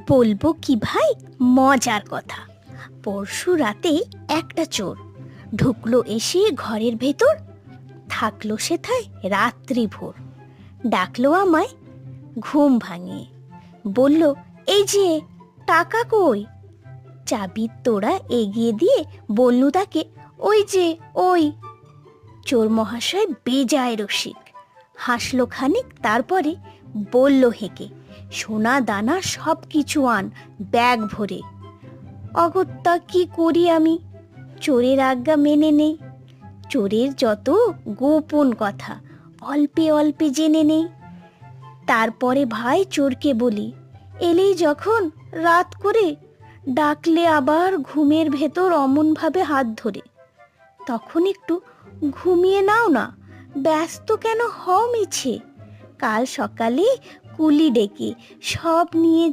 বলবো কি ভাই, মজার কথা। পরশু রাতে একটা চোর ঢুকলো এসে ঘরের ভেতর, থাকলো সেথায় রাত্রি ভোর। ডাকলো আমায় ঘুম ভাঙিয়ে, বলল, এই যে টাকা কই? চাবির তোড়া এগিয়ে দিয়ে বললু তাকে, ওই যে ওই। চোর মহাশয় বেজায় রসিক, হাসলো খানিক, তারপরে বলল হেঁকে, সোনা দানা সব কিছু আন ব্যাগ ভরে। অগত্যা কি করি আমি, চোরের আজ্ঞা মেনে নেই। চোরের যত গোপন কথা অল্পে অল্পে জেনে নেই। তারপরে ভাই চোরকে বলি, এলেই যখন রাত করে, ডাকলে আবার ঘুমের ভেতর অমনভাবে হাত ধরে, তখন একটু ঘুমিয়ে নাও না, ব্যস্ত কেন হও মিছে? কাল সকালে কুলি ডেকে সব নিয়ে